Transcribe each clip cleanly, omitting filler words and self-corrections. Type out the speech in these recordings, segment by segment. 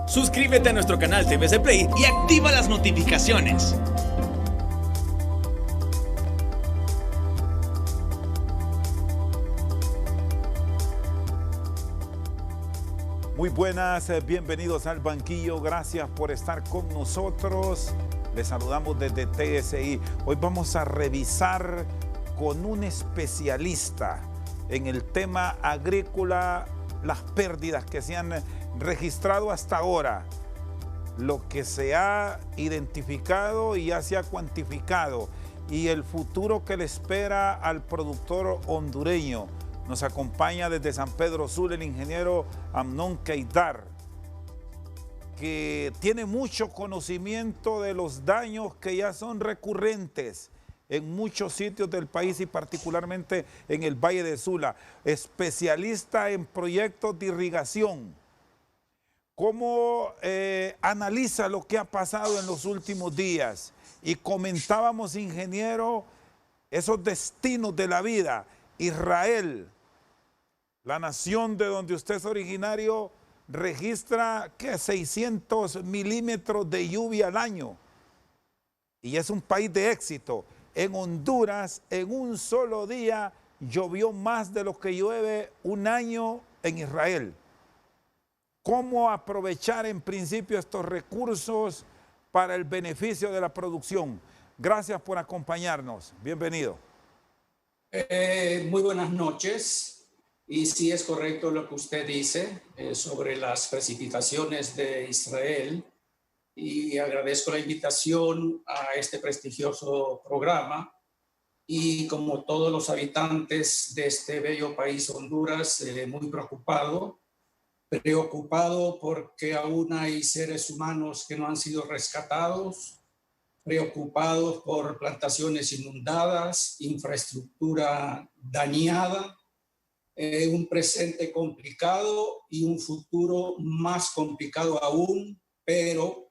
Suscríbete a nuestro canal TVC Play y activa las notificaciones. Muy buenas, bienvenidos al banquillo, gracias por estar con nosotros. Les saludamos desde TSI. Hoy vamos a revisar con un especialista en el tema agrícola las pérdidas que se han registrado hasta ahora, lo que se ha identificado y ya se ha cuantificado y el futuro que le espera al productor hondureño. Nos acompaña desde San Pedro Sula el ingeniero Amnon Keidar, que tiene mucho conocimiento de los daños que ya son recurrentes en muchos sitios del país y particularmente en el Valle de Sula, especialista en proyectos de irrigación. ¿Cómo analiza lo que ha pasado en los últimos días? Y comentábamos, ingeniero, esos destinos de la vida. Israel, la nación de donde usted es originario, registra que 600 milímetros de lluvia al año y es un país de éxito. En Honduras, en un solo día, llovió más de lo que llueve un año en Israel. ¿Cómo aprovechar en principio estos recursos para el beneficio de la producción? Gracias por acompañarnos. Bienvenido. Muy buenas noches. Y sí es correcto lo que usted dice sobre las precipitaciones de Israel. Y agradezco la invitación a este prestigioso programa. Y como todos los habitantes de este bello país Honduras, muy preocupado porque aún hay seres humanos que no han sido rescatados, preocupados por plantaciones inundadas, infraestructura dañada, un presente complicado y un futuro más complicado aún, pero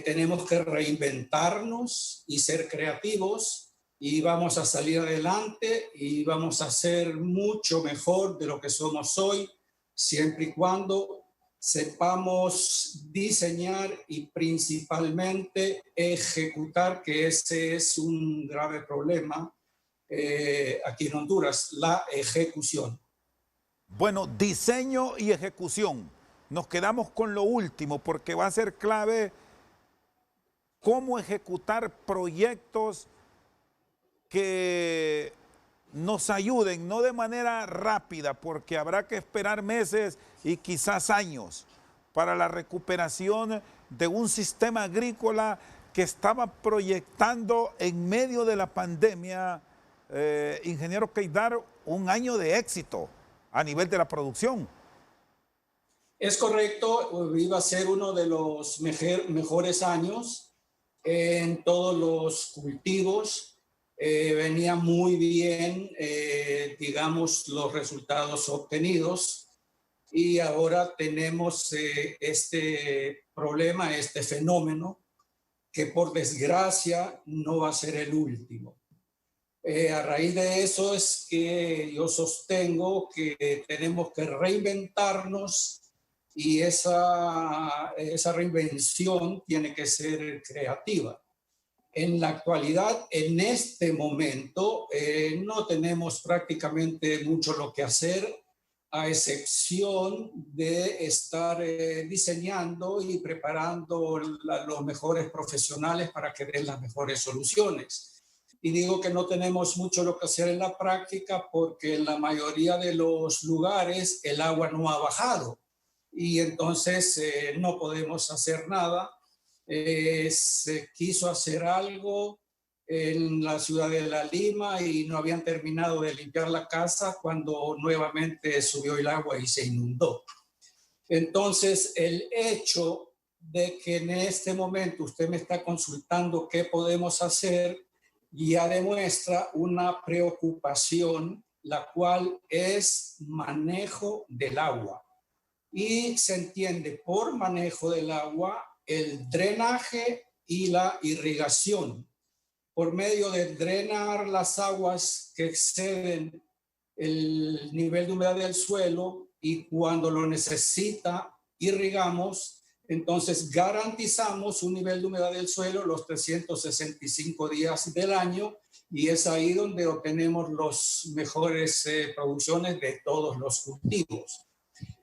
tenemos que reinventarnos y ser creativos y vamos a salir adelante y vamos a ser mucho mejor de lo que somos hoy, siempre y cuando sepamos diseñar y principalmente ejecutar, que ese es un grave problema aquí en Honduras, la ejecución. Bueno, diseño y ejecución. Nos quedamos con lo último porque va a ser clave cómo ejecutar proyectos que nos ayuden, no de manera rápida, porque habrá que esperar meses y quizás años para la recuperación de un sistema agrícola que estaba proyectando en medio de la pandemia, ingeniero Keidar, un año de éxito a nivel de la producción. Es correcto, iba a ser uno de los mejores años en todos los cultivos. Venía muy bien, digamos, los resultados obtenidos y ahora tenemos este problema, este fenómeno, que por desgracia no va a ser el último. A raíz de eso es que yo sostengo que tenemos que reinventarnos y esa reinvención tiene que ser creativa. En la actualidad, en este momento, no tenemos prácticamente mucho lo que hacer, a excepción de estar diseñando y preparando los mejores profesionales para que den las mejores soluciones. Y digo que no tenemos mucho lo que hacer en la práctica porque en la mayoría de los lugares el agua no ha bajado y entonces no podemos hacer nada. Se quiso hacer algo en la ciudad de La Lima y no habían terminado de limpiar la casa cuando nuevamente subió el agua y se inundó. Entonces, el hecho de que en este momento usted me está consultando qué podemos hacer ya demuestra una preocupación, la cual es manejo del agua. Y se entiende por manejo del agua el drenaje y la irrigación. Por medio de drenar las aguas que exceden el nivel de humedad del suelo y cuando lo necesita irrigamos, Entonces garantizamos un nivel de humedad del suelo los 365 días del año y es ahí donde obtenemos las mejores producciones de todos los cultivos.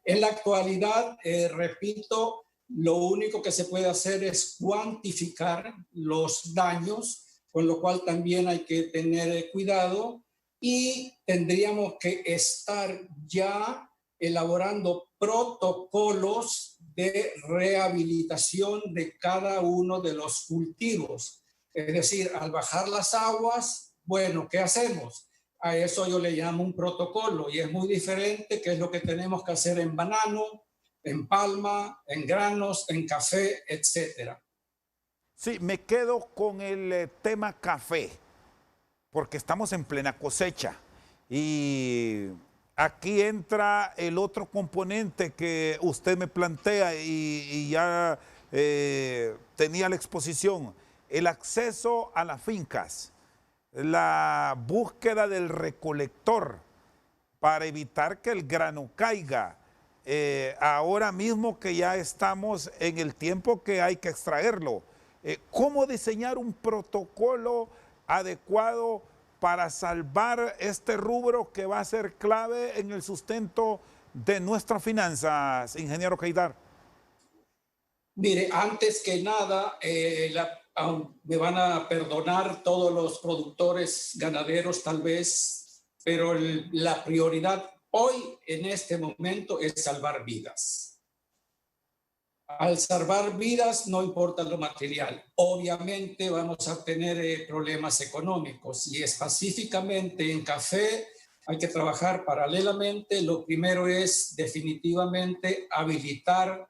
En la actualidad, repito, lo único que se puede hacer es cuantificar los daños, con lo cual también hay que tener cuidado y tendríamos que estar ya elaborando protocolos de rehabilitación de cada uno de los cultivos. Es decir, al bajar las aguas, bueno, ¿qué hacemos? A eso yo le llamo un protocolo y es muy diferente que es lo que tenemos que hacer en banano, en palma, en granos, en café, etcétera. Sí, me quedo con el tema café, porque estamos en plena cosecha y aquí entra el otro componente que usted me plantea y ya tenía la exposición, el acceso a las fincas, la búsqueda del recolector para evitar que el grano caiga. Ahora mismo que ya estamos en el tiempo que hay que extraerlo, ¿cómo diseñar un protocolo adecuado para salvar este rubro que va a ser clave en el sustento de nuestras finanzas, ingeniero Keydar? Mire, antes que nada, me van a perdonar todos los productores ganaderos tal vez, pero la prioridad hoy en este momento es salvar vidas. Al salvar vidas no importa lo material, obviamente vamos a tener problemas económicos y específicamente en café hay que trabajar paralelamente. Lo primero es definitivamente habilitar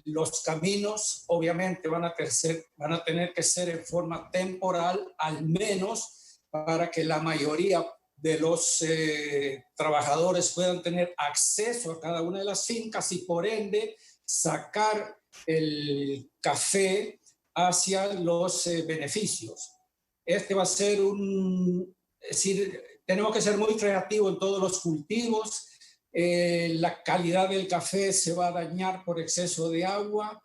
los caminos, obviamente van a tener que ser en forma temporal, al menos para que la mayoría de los trabajadores puedan tener acceso a cada una de las fincas y por ende sacar el café hacia los beneficios. Este va a ser es decir, tenemos que ser muy creativos en todos los cultivos. La calidad del café se va a dañar por exceso de agua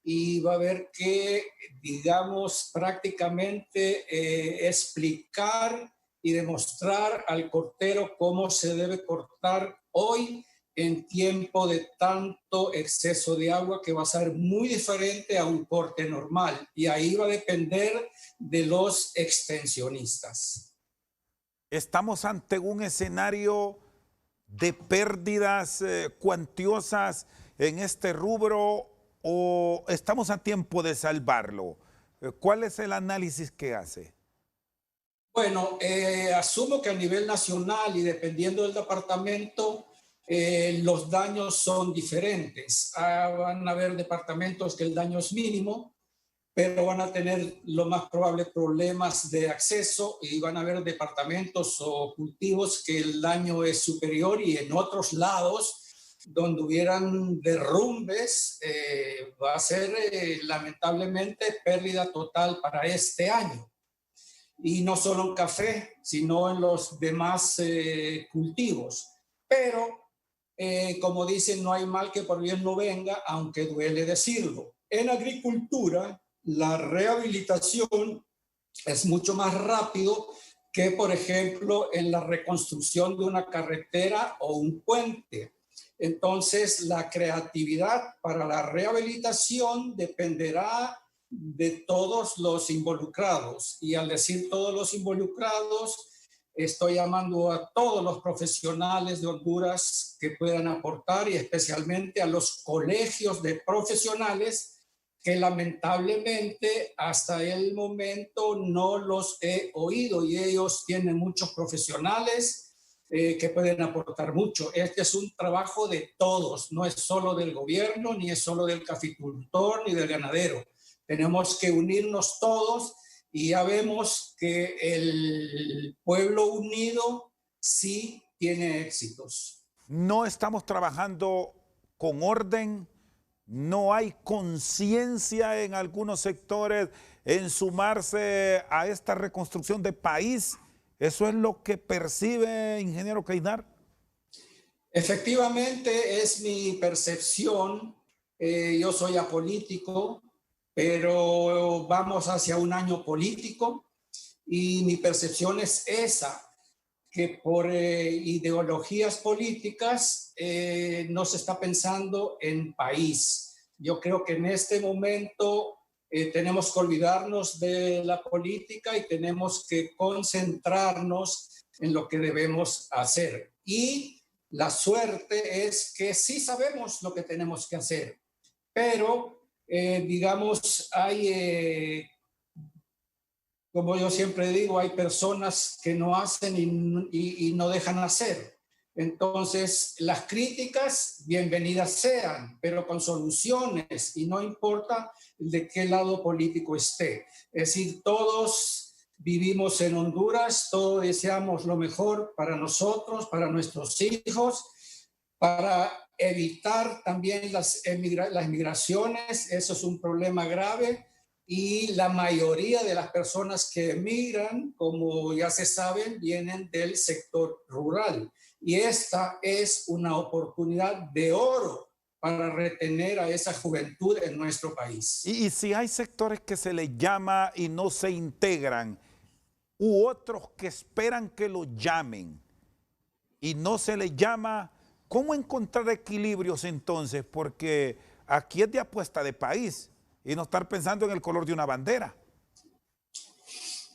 y va a haber que, digamos, prácticamente explicar y demostrar al cortero cómo se debe cortar hoy en tiempo de tanto exceso de agua, que va a ser muy diferente a un corte normal y ahí va a depender de los extensionistas. Estamos ante un escenario de pérdidas cuantiosas en este rubro o estamos a tiempo de salvarlo. ¿Cuál es el análisis que hace? Bueno, asumo que a nivel nacional y dependiendo del departamento, los daños son diferentes. Van a haber departamentos que el daño es mínimo, pero van a tener lo más probable problemas de acceso y van a haber departamentos o cultivos que el daño es superior y en otros lados donde hubieran derrumbes va a ser lamentablemente pérdida total para este año. Y no solo en café, sino en los demás cultivos. Pero como dicen, no hay mal que por bien no venga, aunque duele decirlo. En agricultura, la rehabilitación es mucho más rápido que, por ejemplo, en la reconstrucción de una carretera o un puente. Entonces, la creatividad para la rehabilitación dependerá de todos los involucrados. Y al decir todos los involucrados, estoy llamando a todos los profesionales de Honduras que puedan aportar y especialmente a los colegios de profesionales que lamentablemente hasta el momento no los he oído y ellos tienen muchos profesionales que pueden aportar mucho. Este es un trabajo de todos, no es solo del gobierno, ni es solo del caficultor, ni del ganadero. Tenemos que unirnos todos y ya vemos que el pueblo unido sí tiene éxitos. No estamos trabajando con orden, no hay conciencia en algunos sectores en sumarse a esta reconstrucción de país. ¿Eso es lo que percibe, ingeniero Keydar? Efectivamente, es mi percepción. Yo soy apolítico, pero vamos hacia un año político y mi percepción es esa, que por ideologías políticas no se está pensando en país. Yo creo que en este momento tenemos que olvidarnos de la política y tenemos que concentrarnos en lo que debemos hacer. Y la suerte es que sí sabemos lo que tenemos que hacer, pero digamos, hay, como yo siempre digo, hay personas que no hacen y no dejan hacer. Entonces, las críticas, bienvenidas sean, pero con soluciones y no importa de qué lado político esté. Es decir, todos vivimos en Honduras, todos deseamos lo mejor para nosotros, para nuestros hijos, para evitar también las migraciones. Eso es un problema grave. Y la mayoría de las personas que emigran, como ya se sabe, vienen del sector rural. Y esta es una oportunidad de oro para retener a esa juventud en nuestro país. Y si hay sectores que se les llama y no se integran, u otros que esperan que los llamen y no se les llama, ¿cómo encontrar equilibrios entonces? Porque aquí es de apuesta de país y no estar pensando en el color de una bandera.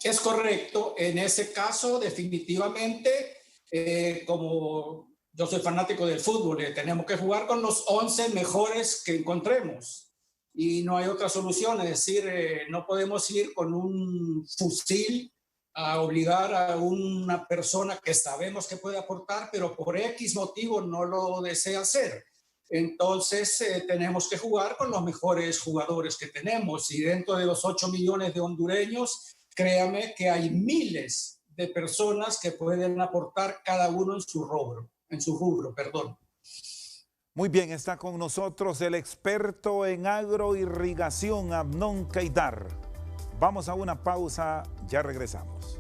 Es correcto. En ese caso, definitivamente, como yo soy fanático del fútbol, tenemos que jugar con los 11 mejores que encontremos. Y no hay otra solución. Es decir, no podemos ir con un fusil a obligar a una persona que sabemos que puede aportar, pero por X motivo no lo desea hacer. Entonces tenemos que jugar con los mejores jugadores que tenemos, y dentro de los 8 millones de hondureños, créame que hay miles de personas que pueden aportar cada uno en su rubro, perdón. Muy bien, está con nosotros el experto en agroirrigación, Amnón Keïtar. Vamos a una pausa, ya regresamos.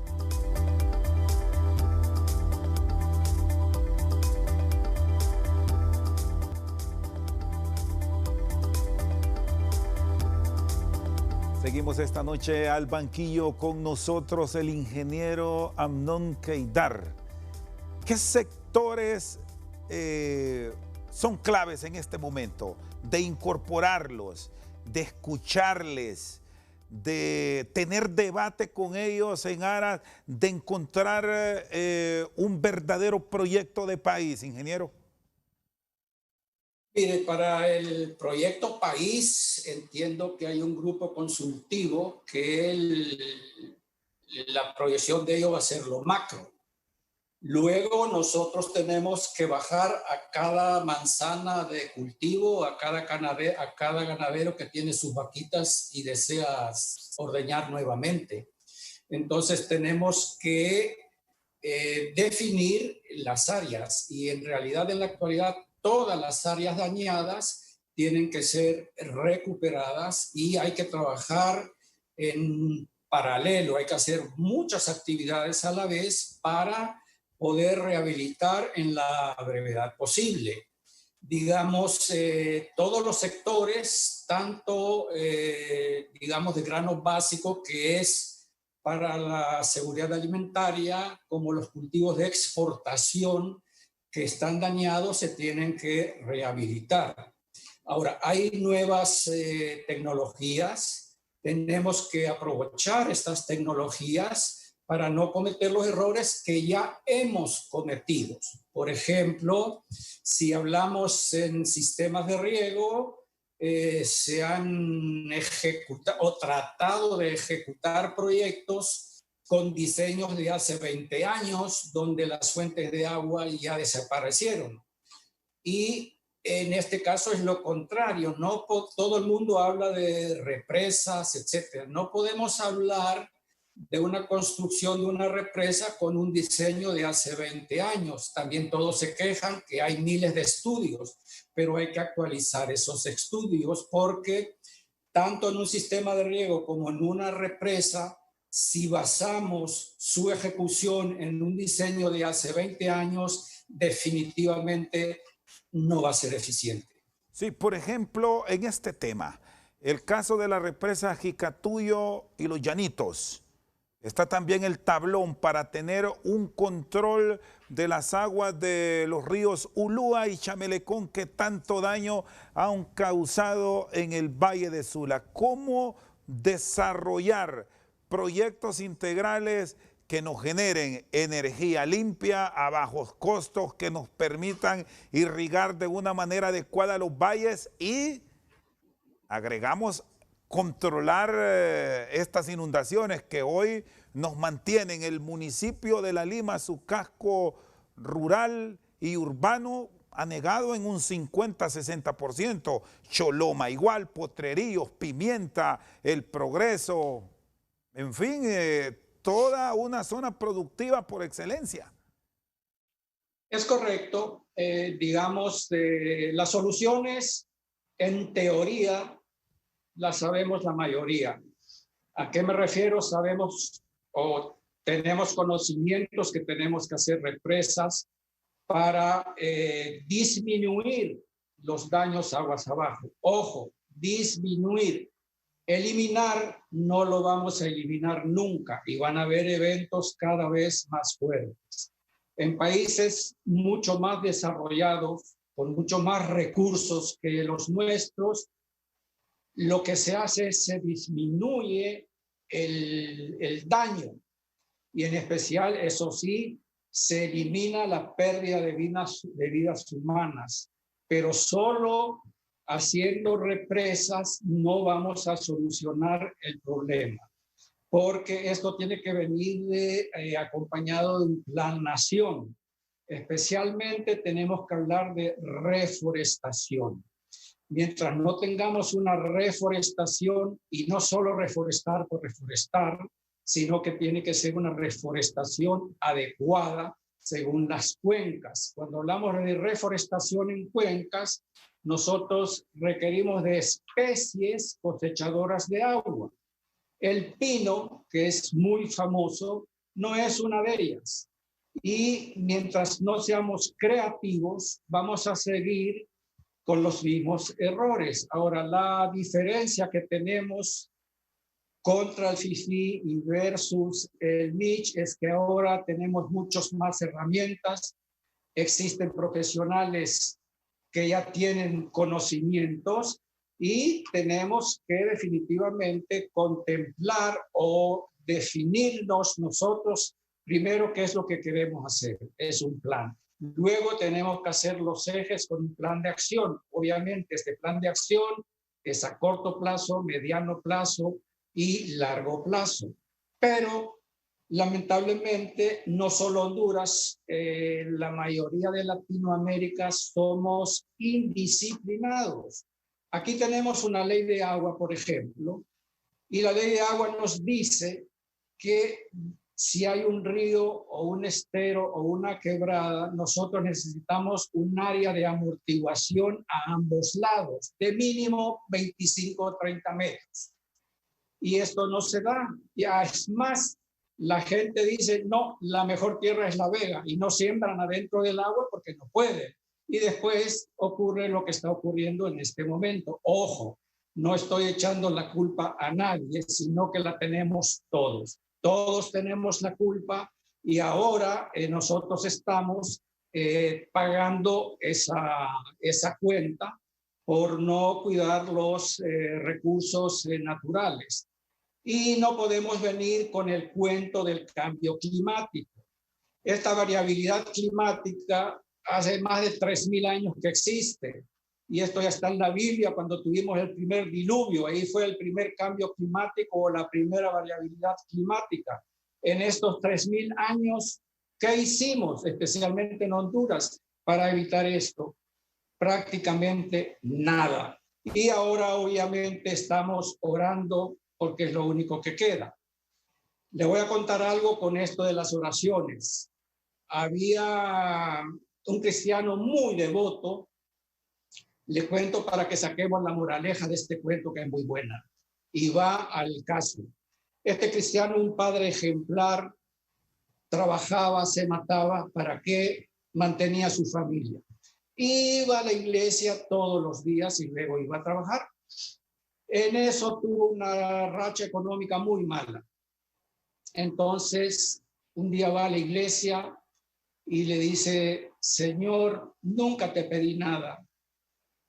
Seguimos esta noche al banquillo con nosotros el ingeniero Amnón Keïtar. ¿Qué sectores son claves en este momento de incorporarlos, de escucharles, de tener debate con ellos en aras de encontrar un verdadero proyecto de país, ingeniero? Mire, para el proyecto País entiendo que hay un grupo consultivo que la proyección de ello va a ser lo macro. Luego nosotros tenemos que bajar a cada manzana de cultivo, a cada ganadero que tiene sus vaquitas y desea ordeñar nuevamente. Entonces tenemos que definir las áreas, y en realidad en la actualidad todas las áreas dañadas tienen que ser recuperadas y hay que trabajar en paralelo, hay que hacer muchas actividades a la vez para poder rehabilitar en la brevedad posible. Digamos, todos los sectores, tanto, digamos, de granos básicos, que es para la seguridad alimentaria, como los cultivos de exportación que están dañados, se tienen que rehabilitar. Ahora, hay nuevas tecnologías, tenemos que aprovechar estas tecnologías para no cometer los errores que ya hemos cometido. Por ejemplo, si hablamos en sistemas de riego, se han ejecutado o tratado de ejecutar proyectos con diseños de hace 20 años, donde las fuentes de agua ya desaparecieron. Y en este caso es lo contrario, no todo el mundo habla de represas, etcétera. No podemos hablar de una construcción de una represa con un diseño de hace 20 años. También todos se quejan que hay miles de estudios, pero hay que actualizar esos estudios, porque tanto en un sistema de riego como en una represa, si basamos su ejecución en un diseño de hace 20 años, definitivamente no va a ser eficiente. Sí, por ejemplo, en este tema, el caso de la represa Jicatuyo y los Llanitos. Está también el tablón para tener un control de las aguas de los ríos Ulúa y Chamelecón que tanto daño han causado en el Valle de Sula. ¿Cómo desarrollar proyectos integrales que nos generen energía limpia a bajos costos, que nos permitan irrigar de una manera adecuada los valles y agregamos controlar estas inundaciones que hoy nos mantienen el municipio de La Lima, su casco rural y urbano, anegado en un 50-60%, Choloma igual, Potrerillos, Pimienta, El Progreso, en fin, toda una zona productiva por excelencia. Es correcto, digamos, las soluciones en teoría las sabemos la mayoría. ¿A qué me refiero? Sabemos o tenemos conocimientos que tenemos que hacer represas para disminuir los daños aguas abajo. Ojo, disminuir. Eliminar no lo vamos a eliminar nunca y van a haber eventos cada vez más fuertes. En países mucho más desarrollados, con mucho más recursos que los nuestros, lo que se hace es se disminuye el daño y en especial, eso sí, se elimina la pérdida de vidas humanas, pero solo haciendo represas no vamos a solucionar el problema, porque esto tiene que venir acompañado de un plan nación. Especialmente tenemos que hablar de reforestación. Mientras no tengamos una reforestación, y no solo reforestar por reforestar, sino que tiene que ser una reforestación adecuada según las cuencas. Cuando hablamos de reforestación en cuencas, nosotros requerimos de especies cosechadoras de agua. El pino, que es muy famoso, no es una de ellas. Y mientras no seamos creativos, vamos a seguir con los mismos errores. Ahora, la diferencia que tenemos contra el FIFI y versus el MICH es que ahora tenemos muchas más herramientas, existen profesionales que ya tienen conocimientos y tenemos que definitivamente contemplar o definirnos nosotros primero qué es lo que queremos hacer. Es un plan. Luego tenemos que hacer los ejes con un plan de acción. Obviamente este plan de acción es a corto plazo, mediano plazo y largo plazo. Pero lamentablemente no solo Honduras, la mayoría de Latinoamérica somos indisciplinados. Aquí tenemos una ley de agua, por ejemplo, y la ley de agua nos dice que si hay un río o un estero o una quebrada, nosotros necesitamos un área de amortiguación a ambos lados, de mínimo 25 o 30 metros. Y esto no se da. Ya es más, la gente dice, no, la mejor tierra es La Vega, y no siembran adentro del agua porque no pueden. Y después ocurre lo que está ocurriendo en este momento. Ojo, no estoy echando la culpa a nadie, sino que la tenemos todos. Todos tenemos la culpa y ahora nosotros estamos pagando esa cuenta por no cuidar los recursos naturales. Y no podemos venir con el cuento del cambio climático. Esta variabilidad climática hace más de 3.000 años que existe. Y esto ya está en la Biblia cuando tuvimos el primer diluvio. Ahí fue el primer cambio climático o la primera variabilidad climática. En estos 3.000 años, ¿qué hicimos, especialmente en Honduras, para evitar esto? Prácticamente nada. Y ahora obviamente estamos orando porque es lo único que queda. Le voy a contar algo con esto de las oraciones. Había un cristiano muy devoto. Le cuento para que saquemos la moraleja de este cuento que es muy buena. Y va al caso. Este cristiano, un padre ejemplar, trabajaba, se mataba para que mantenía a su familia. Iba a la iglesia todos los días y luego iba a trabajar. En eso tuvo una racha económica muy mala. Entonces, un día va a la iglesia y le dice, Señor, nunca te pedí nada.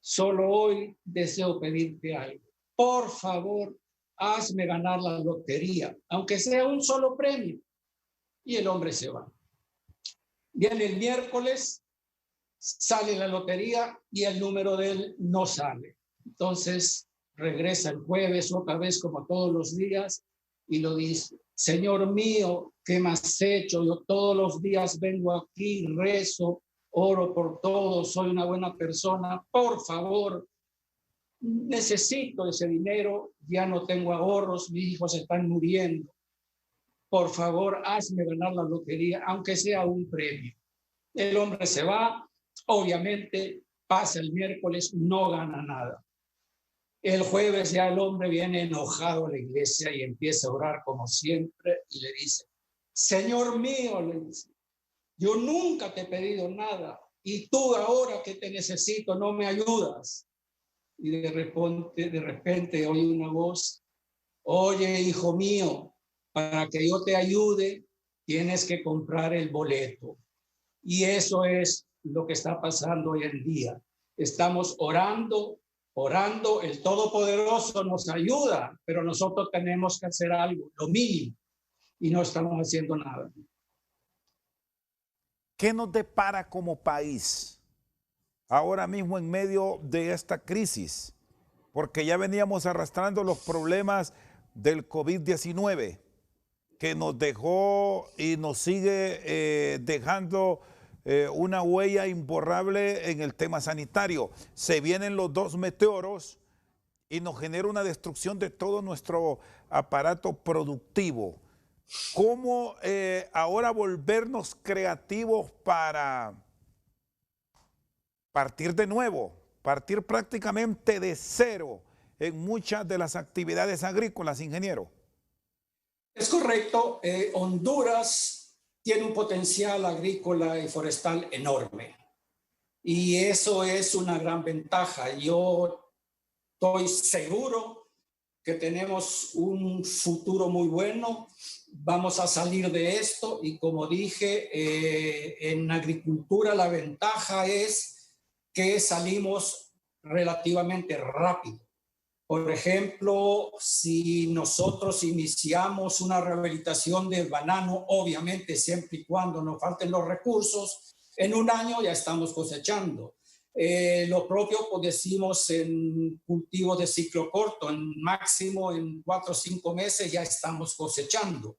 Solo hoy deseo pedirte algo. Por favor, hazme ganar la lotería, aunque sea un solo premio. Y el hombre se va. Viene el miércoles, sale la lotería y el número de él no sale. Entonces regresa el jueves otra vez como todos los días y lo dice, Señor mío, ¿qué me has hecho? Yo todos los días vengo aquí, rezo, oro por todos, soy una buena persona, por favor, necesito ese dinero, ya no tengo ahorros, mis hijos están muriendo. Por favor, hazme ganar la lotería, aunque sea un premio. El hombre se va, obviamente pasa el miércoles, no gana nada. El jueves ya el hombre viene enojado a la iglesia y empieza a orar como siempre y le dice, Señor mío, le dice, yo nunca te he pedido nada y tú ahora que te necesito no me ayudas. Y de repente oye una voz, oye, hijo mío, para que yo te ayude, tienes que comprar el boleto. Y eso es lo que está pasando hoy en día. Estamos orando, el Todopoderoso nos ayuda, pero nosotros tenemos que hacer algo, lo mínimo, y no estamos haciendo nada. ¿Qué nos depara como país ahora mismo en medio de esta crisis? Porque ya veníamos arrastrando los problemas del COVID-19, que nos dejó y nos sigue dejando una huella imborrable en el tema sanitario. Se vienen los 2 meteoros y nos genera una destrucción de todo nuestro aparato productivo. ¿Cómo ahora volvernos creativos para partir de nuevo, partir prácticamente de cero en muchas de las actividades agrícolas, ingeniero? Es correcto, Honduras tiene un potencial agrícola y forestal enorme y eso es una gran ventaja. Yo estoy seguro que tenemos un futuro muy bueno, vamos a salir de esto y como dije, en agricultura la ventaja es que salimos relativamente rápido. Por ejemplo, si nosotros iniciamos una rehabilitación del banano, obviamente siempre y cuando nos falten los recursos, en un año ya estamos cosechando. Lo propio pues, decimos en cultivos de ciclo corto, en máximo en 4 o 5 meses ya estamos cosechando.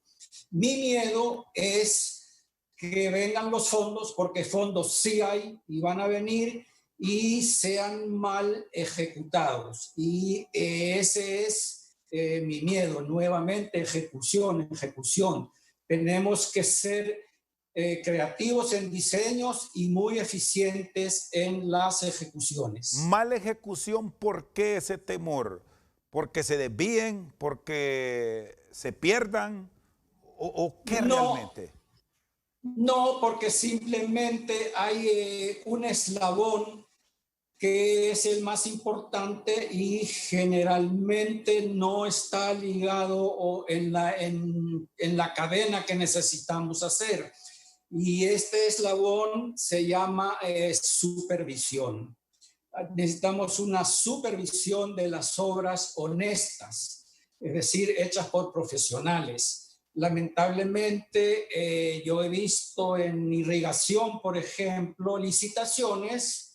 Mi miedo es que vengan los fondos, porque fondos sí hay y van a venir, y sean mal ejecutados. Y ese es mi miedo, nuevamente ejecución. Tenemos que ser creativos en diseños y muy eficientes en las ejecuciones. Mala ejecución, ¿por qué ese temor? ¿Porque se desvíen? ¿Porque se pierdan? ¿O qué realmente? No, porque simplemente hay un eslabón que es el más importante y generalmente no está ligado en la cadena que necesitamos hacer. Y este eslabón se llama supervisión. Necesitamos una supervisión de las obras honestas, es decir, hechas por profesionales. Lamentablemente, yo he visto en irrigación, por ejemplo, licitaciones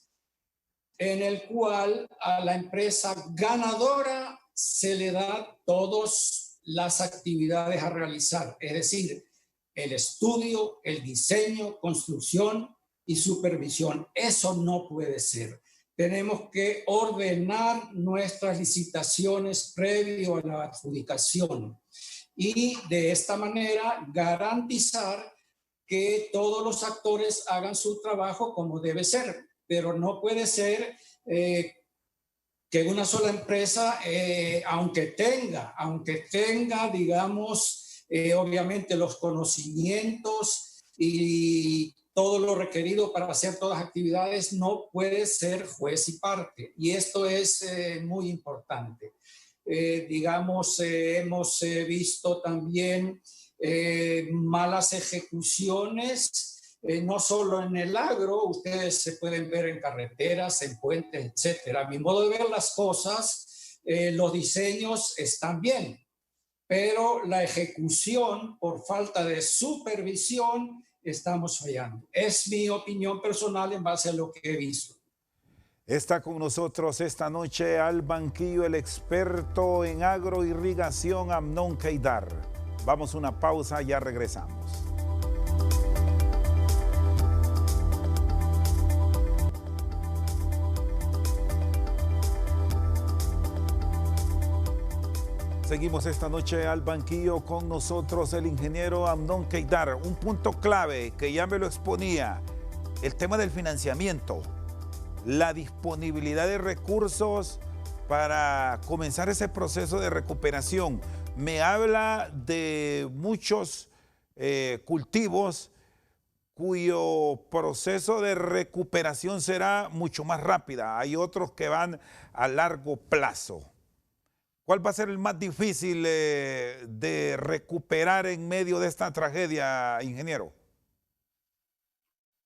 en el cual a la empresa ganadora se le da todas las actividades a realizar, es decir, el estudio, el diseño, construcción y supervisión. Eso no puede ser. Tenemos que ordenar nuestras licitaciones previo a la adjudicación y de esta manera garantizar que todos los actores hagan su trabajo como debe ser. Pero no puede ser que una sola empresa, aunque tenga, digamos, obviamente los conocimientos y todo lo requerido para hacer todas las actividades, no puede ser juez y parte. Y esto es muy importante. Digamos, hemos visto también malas ejecuciones, no solo en el agro, ustedes se pueden ver en carreteras, en puentes, etcétera. A mi modo de ver las cosas, los diseños están bien, pero la ejecución, por falta de supervisión, estamos fallando. Es mi opinión personal en base a lo que he visto. Está con nosotros esta noche al banquillo el experto en agroirrigación, Amnon Keidar. Vamos a una pausa, ya regresamos. Seguimos esta noche al banquillo con nosotros el ingeniero Amnon Keidar. Un punto clave que ya me lo exponía, el tema del financiamiento, la disponibilidad de recursos para comenzar ese proceso de recuperación. Me habla de muchos cultivos cuyo proceso de recuperación será mucho más rápida. Hay otros que van a largo plazo. ¿Cuál va a ser el más difícil de recuperar en medio de esta tragedia, ingeniero?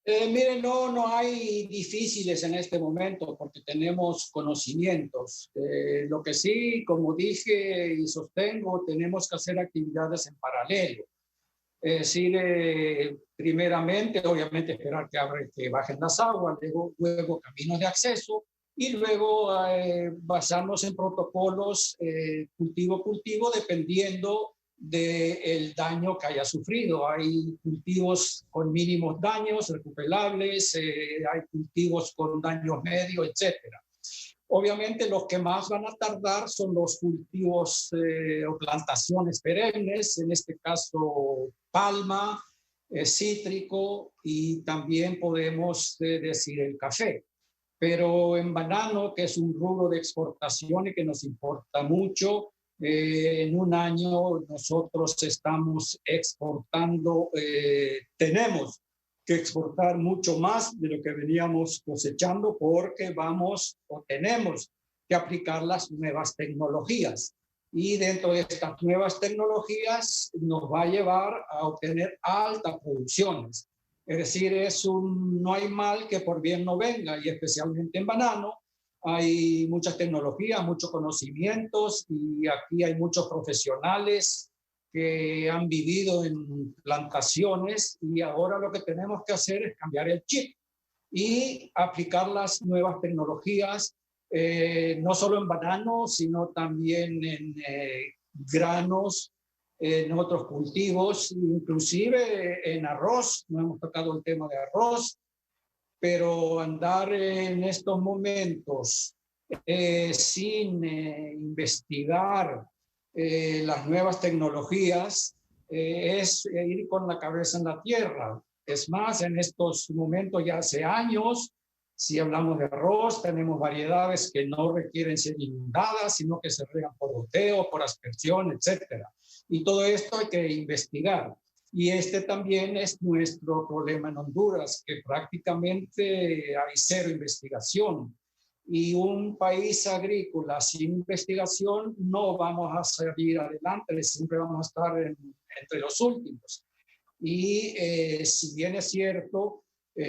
Miren, no hay difíciles en este momento porque tenemos conocimientos. Lo que sí, como dije y sostengo, tenemos que hacer actividades en paralelo. Es decir, primeramente, obviamente, esperar que bajen las aguas, luego caminos de acceso y luego basarnos en protocolos cultivo a cultivo dependiendo del daño que haya sufrido. Hay cultivos con mínimos daños recuperables, hay cultivos con daños medios, etcétera. Obviamente los que más van a tardar son los cultivos o plantaciones perennes, en este caso palma, cítrico y también podemos decir el café. Pero en banano, que es un rubro de exportación y que nos importa mucho, en un año nosotros estamos exportando, tenemos que exportar mucho más de lo que veníamos cosechando porque vamos o tenemos que aplicar las nuevas tecnologías. Y dentro de estas nuevas tecnologías nos va a llevar a obtener altas producciones. Es decir, no hay mal que por bien no venga, y especialmente en banano hay muchas tecnologías, muchos conocimientos, y aquí hay muchos profesionales que han vivido en plantaciones, y ahora lo que tenemos que hacer es cambiar el chip y aplicar las nuevas tecnologías, no solo en banano, sino también en granos, en otros cultivos, inclusive en arroz. No hemos tocado el tema de arroz, pero andar en estos momentos sin investigar las nuevas tecnologías es ir con la cabeza en la tierra. Es más, en estos momentos ya hace años, si hablamos de arroz, tenemos variedades que no requieren ser inundadas, sino que se riegan por goteo, por aspersión, etcétera. Y todo esto hay que investigar. Y este también es nuestro problema en Honduras, que prácticamente hay cero investigación. Y un país agrícola sin investigación no vamos a salir adelante, siempre vamos a estar entre los últimos. Y si bien es cierto,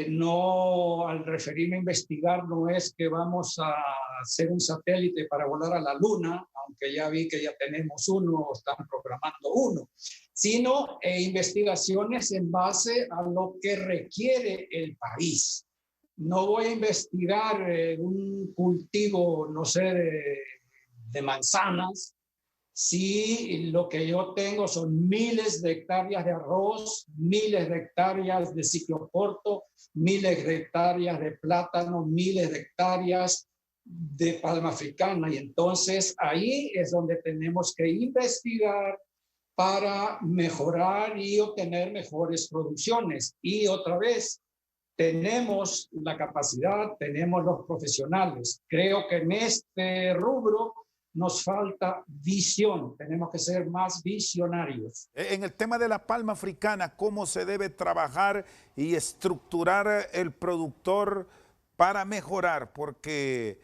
no, al referirme a investigar, no es que vamos a hacer un satélite para volar a la luna, aunque ya vi que ya tenemos uno, están programando uno, sino investigaciones en base a lo que requiere el país. No voy a investigar un cultivo, no sé, de manzanas, si lo que yo tengo son miles de hectáreas de arroz, miles de hectáreas de ciclo corto, miles de hectáreas de plátano, miles de hectáreas de palma africana. Y entonces ahí es donde tenemos que investigar para mejorar y obtener mejores producciones. Y otra vez, tenemos la capacidad, tenemos los profesionales. Creo que en este rubro nos falta visión, tenemos que ser más visionarios. En el tema de la palma africana, ¿cómo se debe trabajar y estructurar el productor para mejorar? Porque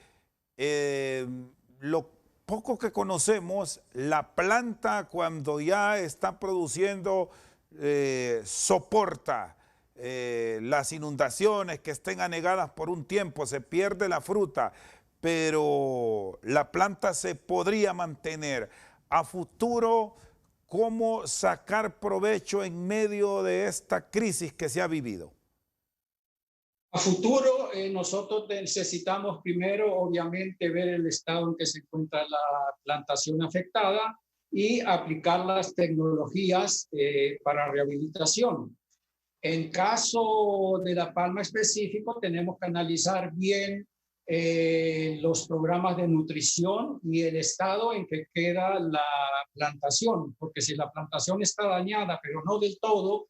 lo poco que conocemos, la planta cuando ya está produciendo soporta las inundaciones que estén anegadas por un tiempo, se pierde la fruta, pero la planta se podría mantener. A futuro, ¿cómo sacar provecho en medio de esta crisis que se ha vivido? A futuro, nosotros necesitamos primero, obviamente, ver el estado en que se encuentra la plantación afectada y aplicar las tecnologías para rehabilitación. En caso de la palma específico, tenemos que analizar bien los programas de nutrición y el estado en que queda la plantación, porque si la plantación está dañada, pero no del todo,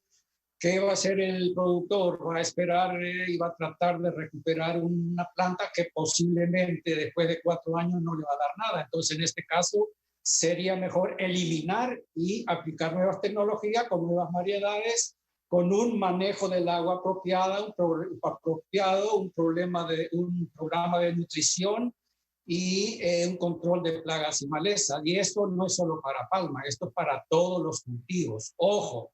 ¿qué va a hacer el productor? Va a esperar y va a tratar de recuperar una planta que posiblemente después de 4 años no le va a dar nada. Entonces, en este caso, sería mejor eliminar y aplicar nuevas tecnologías con nuevas variedades, con un manejo del agua apropiado, un programa de nutrición y un control de plagas y malezas. Y esto no es solo para palma, esto es para todos los cultivos. Ojo,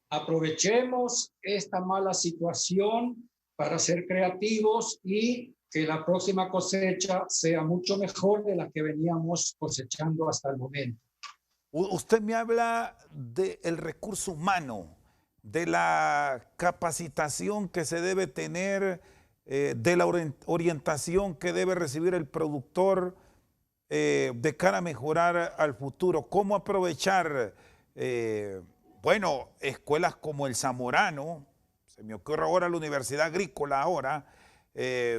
aprovechemos esta mala situación para ser creativos y que la próxima cosecha sea mucho mejor de la que veníamos cosechando hasta el momento. Usted me habla del recurso humano, de la capacitación que se debe tener, de la orientación que debe recibir el productor de cara a mejorar al futuro. ¿Cómo aprovechar, bueno, escuelas como el Zamorano, se me ocurre ahora la Universidad Agrícola ahora,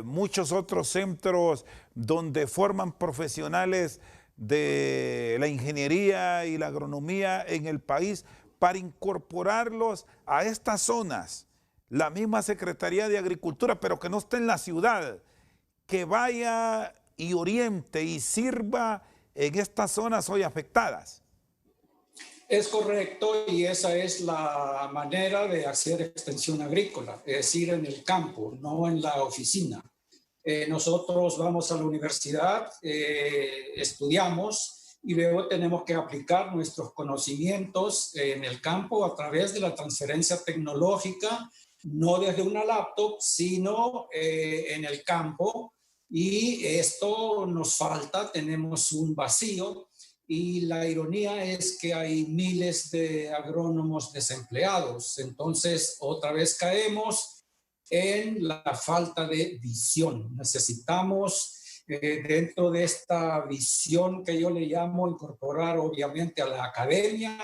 muchos otros centros donde forman profesionales de la ingeniería y la agronomía en el país para incorporarlos a estas zonas? La misma Secretaría de Agricultura, pero que no esté en la ciudad, que vaya y oriente y sirva en estas zonas hoy afectadas. Es correcto, y esa es la manera de hacer extensión agrícola, es decir, en el campo, no en la oficina. Nosotros vamos a la universidad, estudiamos y luego tenemos que aplicar nuestros conocimientos en el campo a través de la transferencia tecnológica, no desde una laptop, sino en el campo. Y esto nos falta, tenemos un vacío. Y la ironía es que hay miles de agrónomos desempleados. Entonces, otra vez caemos en la falta de visión. Necesitamos, dentro de esta visión que yo le llamo, incorporar obviamente a la academia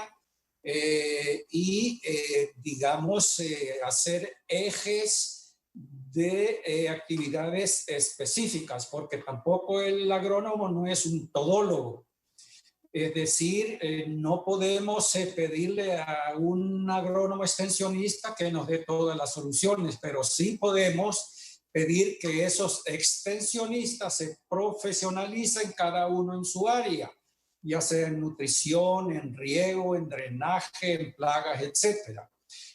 digamos, hacer ejes de actividades específicas, porque tampoco el agrónomo no es un todólogo. Es decir, no podemos pedirle a un agrónomo extensionista que nos dé todas las soluciones, pero sí podemos pedir que esos extensionistas se profesionalicen cada uno en su área, ya sea en nutrición, en riego, en drenaje, en plagas, etc.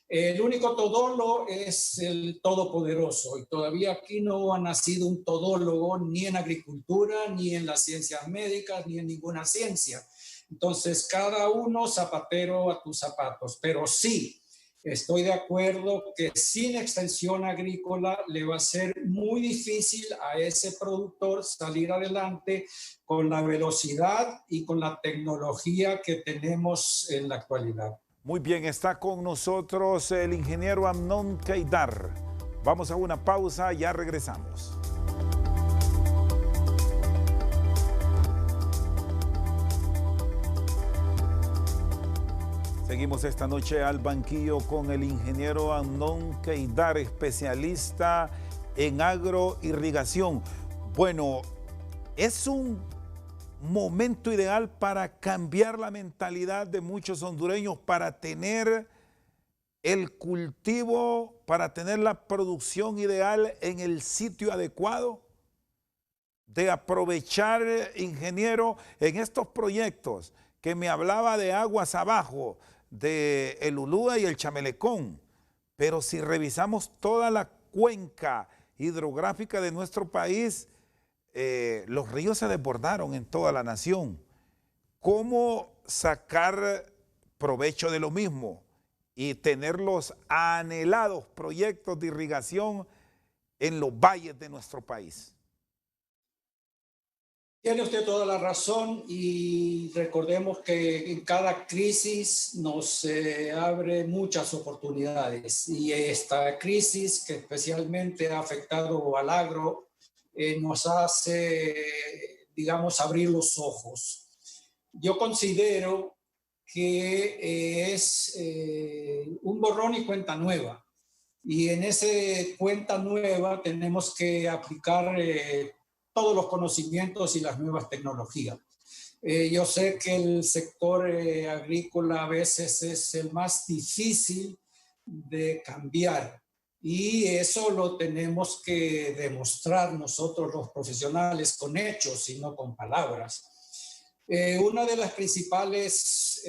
El único todólogo es el todopoderoso, y todavía aquí no ha nacido un todólogo ni en agricultura, ni en las ciencias médicas, ni en ninguna ciencia. Entonces, cada uno zapatero a tus zapatos, pero sí, estoy de acuerdo que sin extensión agrícola le va a ser muy difícil a ese productor salir adelante con la velocidad y con la tecnología que tenemos en la actualidad. Muy bien, está con nosotros el ingeniero Amnon Keidar. Vamos a una pausa, ya regresamos. Seguimos esta noche al banquillo con el ingeniero Amnon Keidar, especialista en agroirrigación. Bueno, es un momento ideal para cambiar la mentalidad de muchos hondureños, para tener el cultivo, para tener la producción ideal en el sitio adecuado. de aprovechar, ingeniero, en estos proyectos que me hablaba de aguas abajo, de el Ulúa y el Chamelecón, pero si revisamos toda la cuenca hidrográfica de nuestro país, los ríos se desbordaron en toda la nación. ¿Cómo sacar provecho de lo mismo y tener los anhelados proyectos de irrigación en los valles de nuestro país? Tiene usted toda la razón y recordemos que en cada crisis nos abre muchas oportunidades y esta crisis que especialmente ha afectado al agro nos hace, digamos, abrir los ojos. Yo considero que es un borrón y cuenta nueva y en ese cuenta nueva tenemos que aplicar todos los conocimientos y las nuevas tecnologías. Yo sé que el sector agrícola a veces es el más difícil de cambiar y eso lo tenemos que demostrar nosotros los profesionales con hechos y no con palabras. Una de las principales,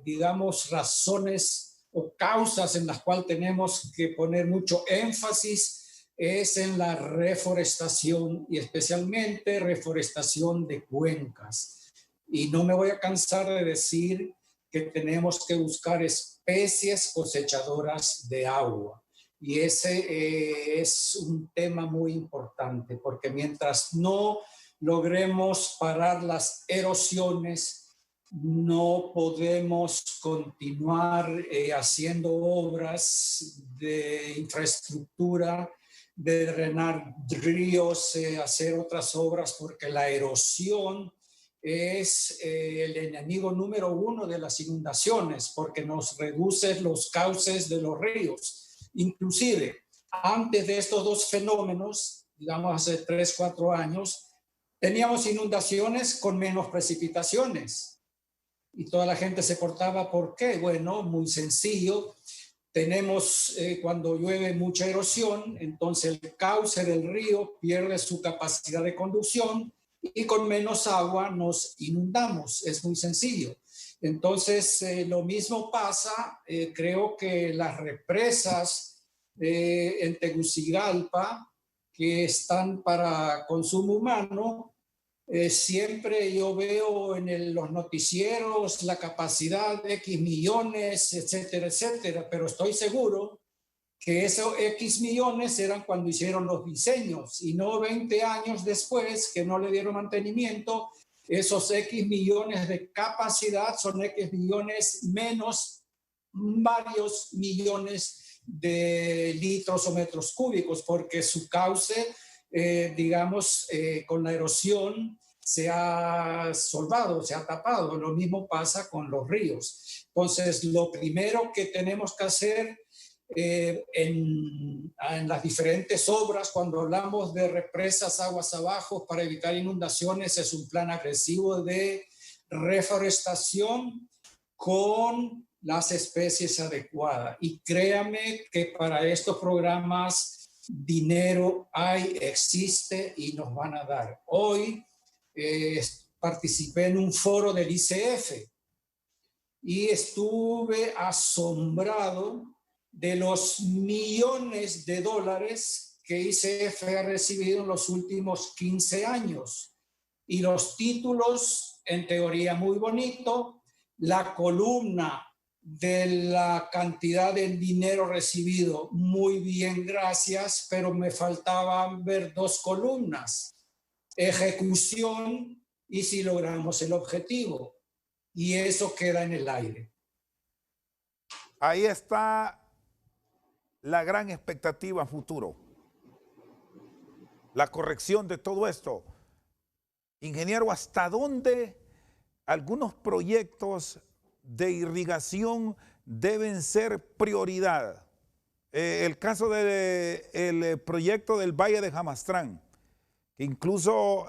digamos, razones o causas en las cuales tenemos que poner mucho énfasis es en la reforestación y especialmente reforestación de cuencas. Y no me voy a cansar de decir que tenemos que buscar especies cosechadoras de agua. Y ese es un tema muy importante porque mientras no logremos parar las erosiones, no podemos continuar haciendo obras de infraestructura, de drenar ríos, hacer otras obras, porque la erosión es el enemigo número uno de las inundaciones, porque nos reduce los cauces de los ríos. Inclusive, antes de estos dos fenómenos, digamos hace 3, 4 años, teníamos inundaciones con menos precipitaciones. Y toda la gente se cortaba, ¿por qué? Bueno, muy sencillo. Tenemos, cuando llueve mucha erosión, entonces el cauce del río pierde su capacidad de conducción y con menos agua nos inundamos. Es muy sencillo. Entonces, lo mismo pasa, creo que las represas en Tegucigalpa, que están para consumo humano, siempre yo veo en los noticieros la capacidad de X millones, etcétera, etcétera, pero estoy seguro que esos X millones eran cuando hicieron los diseños y no 20 años después que no le dieron mantenimiento. Esos X millones de capacidad son X millones menos varios millones de litros o metros cúbicos, porque su cauce, digamos, con la erosión se ha solvado, se ha tapado. Lo mismo pasa con los ríos. Entonces, lo primero que tenemos que hacer en las diferentes obras, cuando hablamos de represas aguas abajo para evitar inundaciones, es un plan agresivo de reforestación con las especies adecuadas. Y créame que para estos programas dinero hay, existe y nos van a dar. Hoy participé en un foro del ICF y estuve asombrado de los millones de dólares que ICF ha recibido en los últimos 15 años. Y los títulos, en teoría muy bonito, la columna de la cantidad de dinero recibido, muy bien, gracias, pero me faltaban ver 2 columnas. Ejecución y si logramos el objetivo. Y eso queda en el aire. Ahí está la gran expectativa a futuro. La corrección de todo esto. Ingeniero, ¿hasta dónde algunos proyectos de irrigación deben ser prioridad? El caso del proyecto del Valle de Jamastrán, que incluso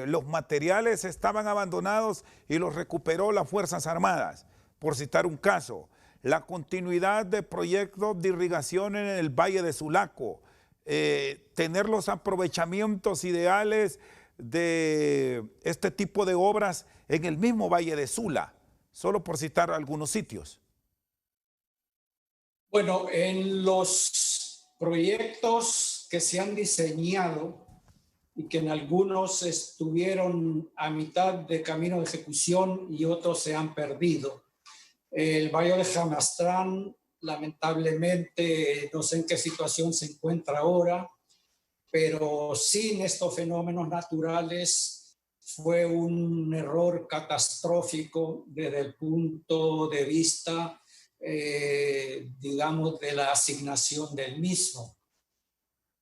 los materiales estaban abandonados y los recuperó las Fuerzas Armadas, por citar un caso. La continuidad de proyectos de irrigación en el Valle de Sulaco, tener los aprovechamientos ideales de este tipo de obras en el mismo Valle de Sula, solo por citar algunos sitios. Bueno, en los proyectos que se han diseñado y que en algunos estuvieron a mitad de camino de ejecución y otros se han perdido. El Valle de Jamastrán, lamentablemente, no sé en qué situación se encuentra ahora, pero sin estos fenómenos naturales fue un error catastrófico desde el punto de vista, digamos, de la asignación del mismo,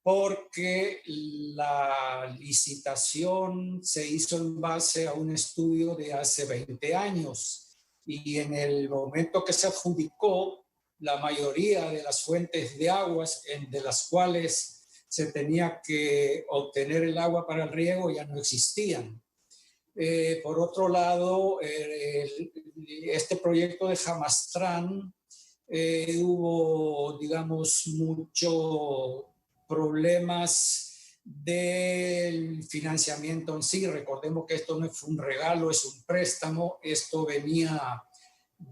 porque la licitación se hizo en base a un estudio de hace 20 años y en el momento que se adjudicó, la mayoría de las fuentes de aguas de las cuales se tenía que obtener el agua para el riego ya no existían. Por otro lado, este proyecto de Jamastrán hubo, digamos, muchos problemas del financiamiento en sí. Recordemos que esto no fue un regalo, es un préstamo. Esto venía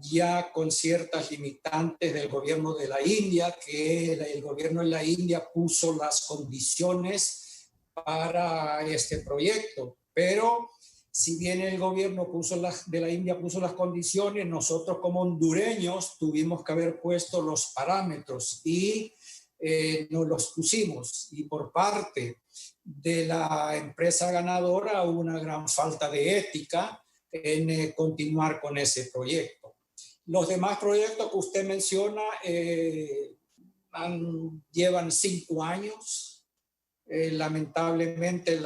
ya con ciertas limitantes del gobierno de la India, que el gobierno de la India puso las condiciones para este proyecto. Pero si bien el gobierno de la India puso las condiciones, nosotros como hondureños tuvimos que haber puesto los parámetros y nos los pusimos. Y por parte de la empresa ganadora hubo una gran falta de ética en continuar con ese proyecto. Los demás proyectos que usted menciona llevan 5 años. Lamentablemente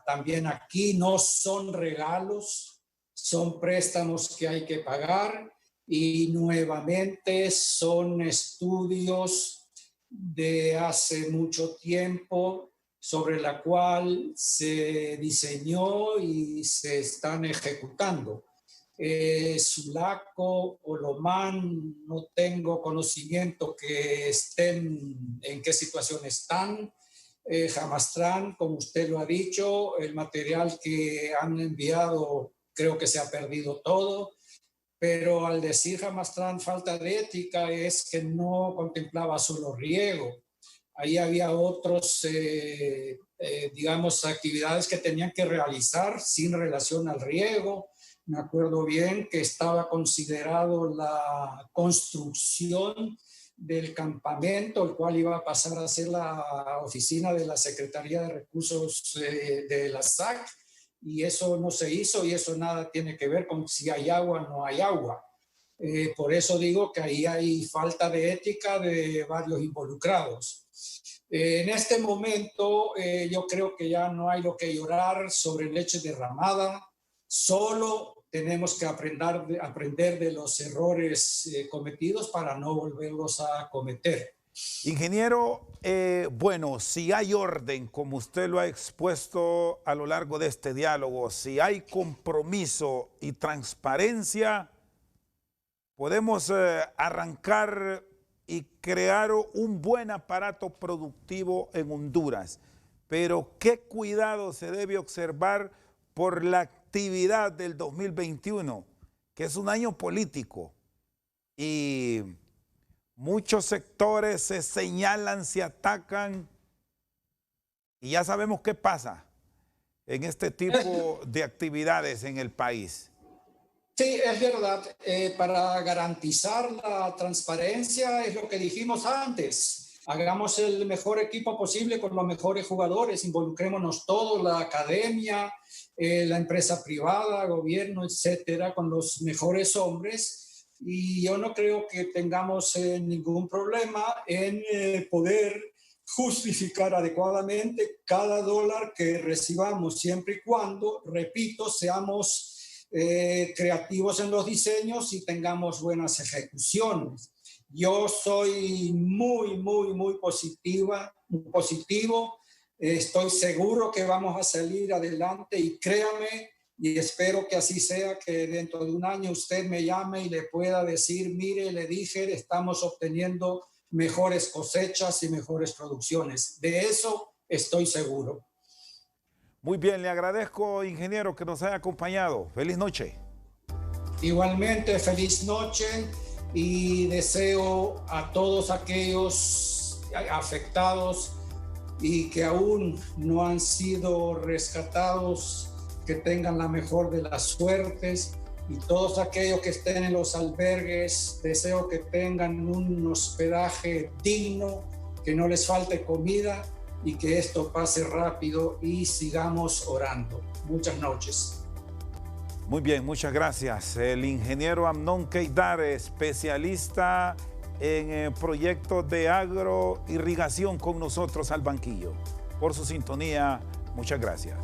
también aquí no son regalos, son préstamos que hay que pagar y nuevamente son estudios de hace mucho tiempo sobre la cual se diseñó y se están ejecutando. Sulaco, Olomán, no tengo conocimiento que estén, en qué situación están. Jamastrán, como usted lo ha dicho, el material que han enviado creo que se ha perdido todo, pero al decir Jamastrán falta de ética es que no contemplaba solo riego. Ahí había otros, digamos, actividades que tenían que realizar sin relación al riego. Me acuerdo bien que estaba considerado la construcción del campamento, el cual iba a pasar a ser la oficina de la Secretaría de Recursos de la SAC, y eso no se hizo, y eso nada tiene que ver con si hay agua o no hay agua. Por eso digo que ahí hay falta de ética de varios involucrados. En este momento yo creo que ya no hay lo que llorar sobre leche derramada, solo tenemos que aprender de los errores cometidos para no volverlos a cometer. Ingeniero, bueno, si hay orden, como usted lo ha expuesto a lo largo de este diálogo, si hay compromiso y transparencia, podemos arrancar y crear un buen aparato productivo en Honduras. Pero ¿qué cuidado se debe observar por la actividad del 2021, que es un año político? Y muchos sectores se señalan, se atacan, y ya sabemos qué pasa en este tipo de actividades en el país. Sí, es verdad. Para garantizar la transparencia es lo que dijimos antes. Hagamos el mejor equipo posible con los mejores jugadores, involucrémonos todos, la academia, la empresa privada, gobierno, etcétera, con los mejores hombres. Y yo no creo que tengamos ningún problema en poder justificar adecuadamente cada dólar que recibamos, siempre y cuando, repito, seamos creativos en los diseños y tengamos buenas ejecuciones. Yo soy muy positivo. Estoy seguro que vamos a salir adelante y créame, y espero que así sea, que dentro de un año usted me llame y le pueda decir, mire, le dije, estamos obteniendo mejores cosechas y mejores producciones. De eso estoy seguro. Muy bien, le agradezco, ingeniero, que nos haya acompañado. Feliz noche. Igualmente, feliz noche y deseo a todos aquellos afectados y que aún no han sido rescatados, que tengan la mejor de las suertes, y todos aquellos que estén en los albergues, deseo que tengan un hospedaje digno, que no les falte comida y que esto pase rápido y sigamos orando. Muchas noches. Muy bien, muchas gracias. El ingeniero Amnon Keidar, especialista en proyectos de agroirrigación, con nosotros al banquillo. Por su sintonía, muchas gracias.